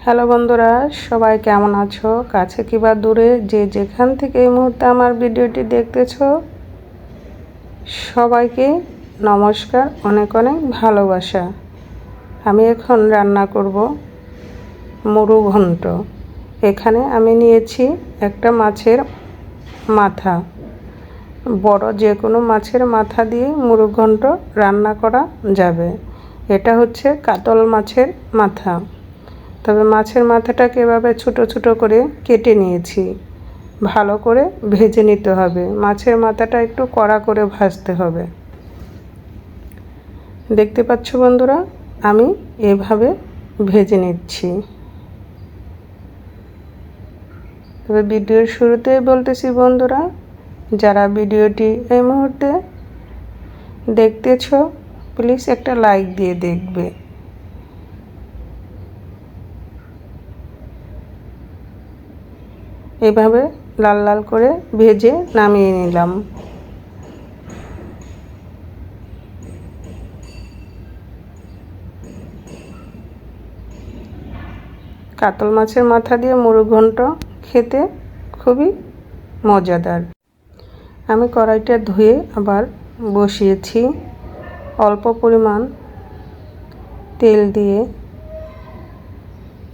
Hello বন্ধুরা, সবাই কেমন আছো? কাছে কিংবা দূরে যে যেখান থেকে এই মুহূর্তে আমার ভিডিওটি দেখতেছো, সবাইকে নমস্কার, অনেক অনেক ভালোবাসা। আমি এখন রান্না করব মুরুঘণ্ট। এখানে আমি নিয়েছি একটা মাছের মাথা। বড় যে কোনো মাছের মাথা দিয়ে মুরুঘণ্ট রান্না করা যাবে। এটা হচ্ছে কাতল মাছের মাথা। তবে মাছের মাথাটাকে এভাবে ছোটো ছোটো করে কেটে নিয়েছি। ভালো করে ভেজে নিতে হবে। মাছের মাথাটা একটু কড়া করে ভাজতে হবে। দেখতে পাচ্ছ বন্ধুরা, আমি এভাবে ভেজে নিচ্ছি। তবে ভিডিওর শুরুতেই বলতেছি বন্ধুরা, যারা ভিডিওটি এই মুহূর্তে দেখতেছো, প্লিজ একটা লাইক দিয়ে দেখবে। এভাবে লাল লাল করে ভেজে নামিয়ে নিলাম। কাতল মাছের মাথা দিয়ে মুরুঘণ্ট খেতে খুবই মজাদার। আমি কড়াইটা ধুয়ে আবার বসিয়েছি। অল্প পরিমাণ তেল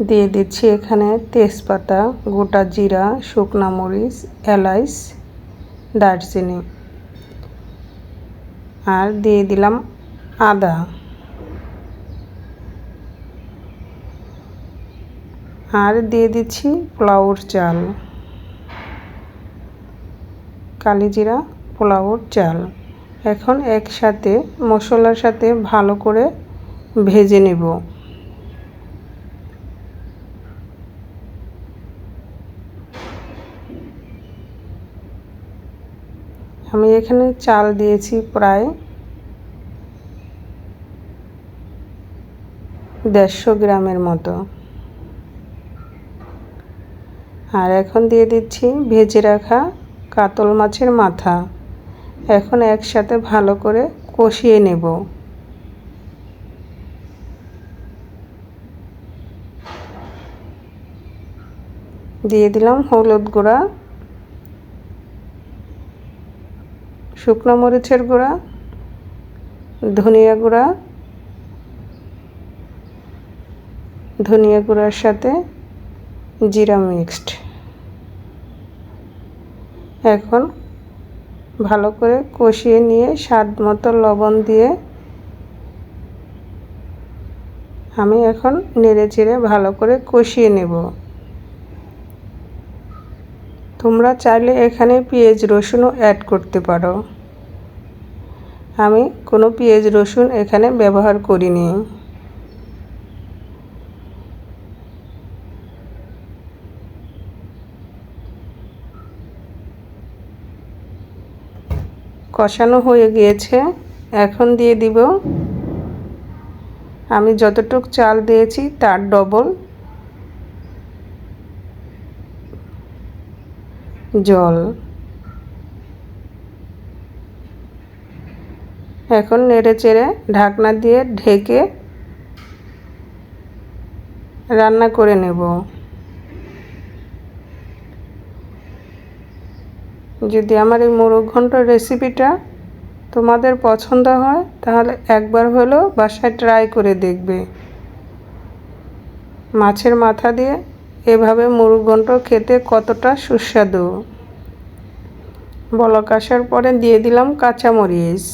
দিয়ে দিচ্ছি এখানে তেজপাতা, গোটা জিরা, শুকনা মরিচ, এলাচ, দারচিনি, আর দিয়ে দিলাম আদা, আর দিয়ে দিচ্ছি পোলাওর চাল, কালিজিরা পোলাওর চাল। এখন একসাথে মশলার সাথে ভালো করে ভেজে নেব। আমি এখানে চাল দিয়েছি প্রায় 150 গ্রামের মতো। আর এখন দিয়ে দিচ্ছি ভেজে রাখা কাতল মাছের মাথা। এখন একসাথে ভালো করে কষিয়ে নেব। দিয়ে দিলাম হলুদ গুঁড়া, শুকনো মরিচের গুঁড়া, ধনিয়া গুঁড়ার সাথে জিরা মিক্সড। এখন ভালো করে কষিয়ে নিয়ে স্বাদ মতো লবণ দিয়ে আমি এখন নেড়ে চেড়ে ভালো করে কষিয়ে নেব। তোমরা চাইলে এখানে পেঁয়াজ রসুনও অ্যাড করতে পারো। আমি কোনো পেঁয়াজ রসুন এখানে ব্যবহার করিনি। কষানো হয়ে গিয়েছে। এখন দিয়ে দিব আমি যতটুক চাল দিয়েছি তার ডবল জল। এখন নেড়ে চেড়ে ঢাকনা দিয়ে ঢেকে রান্না করে নেব। যদি আমার এই মুরুঘণ্ট রেসিপিটা তোমাদের পছন্দ হয়, তাহলে একবার হলেও বাসায় ট্রাই করে দেখবে। মাছের মাথা দিয়ে এভাবে মুরুঘণ্ট খেতে কতটা সুস্বাদু। বলক আসার পরে দিয়ে দিলাম কাঁচামরিচ।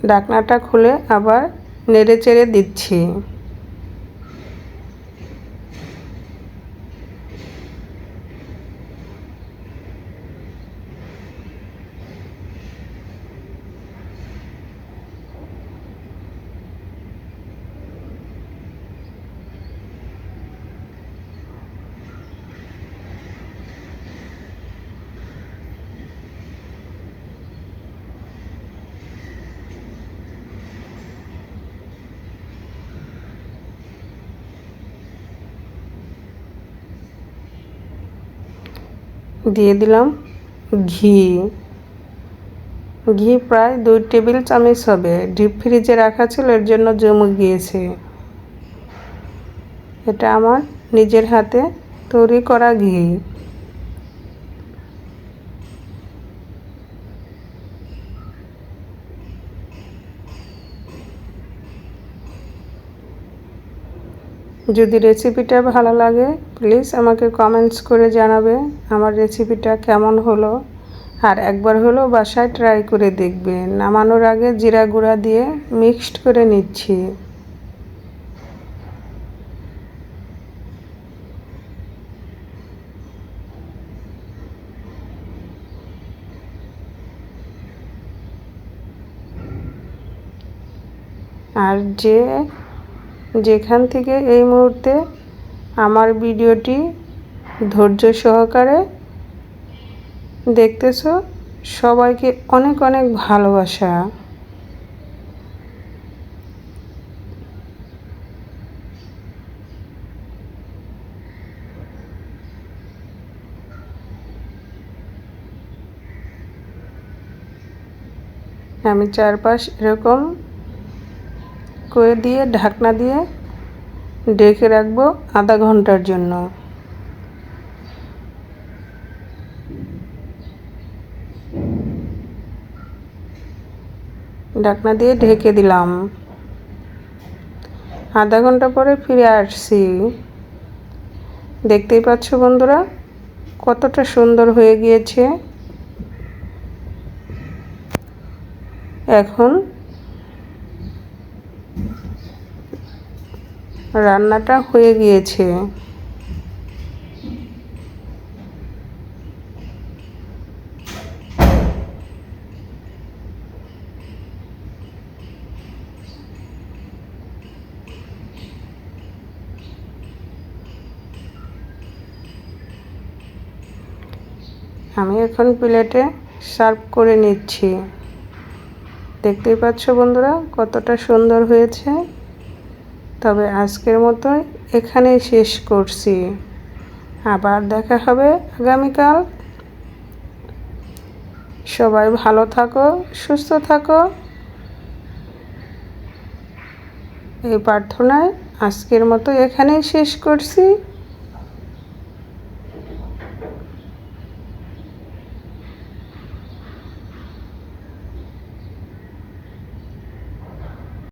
ঢাকনাটা খুলে আবার নেড়ে চেড়ে দিচ্ছি। দিয়ে দিলাম ঘি। ঘি প্রায় 2 টেবিল চামচ হবে। ডিপ ফ্রিজে রাখা ছিল, এর জন্য জমে গিয়েছে। এটা আমার নিজের হাতে তৈরি করা ঘি। যদি রেসিপিটা ভালো লাগে প্লিজ আমাকে কমেন্টস করে জানাবে আমার রেসিপিটা কেমন হলো। আর একবার হলেও বাসায় ট্রাই করে দেখবেন। নামানোর আগে জিরা গুঁড়া দিয়ে মিক্সড করে নিচ্ছি। আর যেখান থেকে এই মুহূর্তে আমার ভিডিওটি ধৈর্য সহকারে দেখতেছো, সবাইকে অনেক অনেক ভালোবাসা। আমি চারপাশ এরকম করে দিয়ে ঢাকনা দিয়ে ঢেকে রাখবো আধা ঘন্টার জন্য। ঢাকনা দিয়ে ঢেকে দিলাম। আধা ঘন্টা পরে ফিরে আসছি। দেখতেই পাচ্ছ বন্ধুরা কতটা সুন্দর হয়ে গিয়েছে। এখন রান্নাটা হয়ে গিয়েছে। আমি এখন প্লেটে সার্ভ করে নিচ্ছি। দেখতেই পাচ্ছ বন্ধুরা কতটা সুন্দর হয়েছে। তবে আজকের মতো এখানেই শেষ করছি। আবার দেখা হবে আগামীকাল। সবাই ভালো থাকো, সুস্থ থাকো, এই প্রার্থনায় আজকের মতো এখানেই শেষ করছি।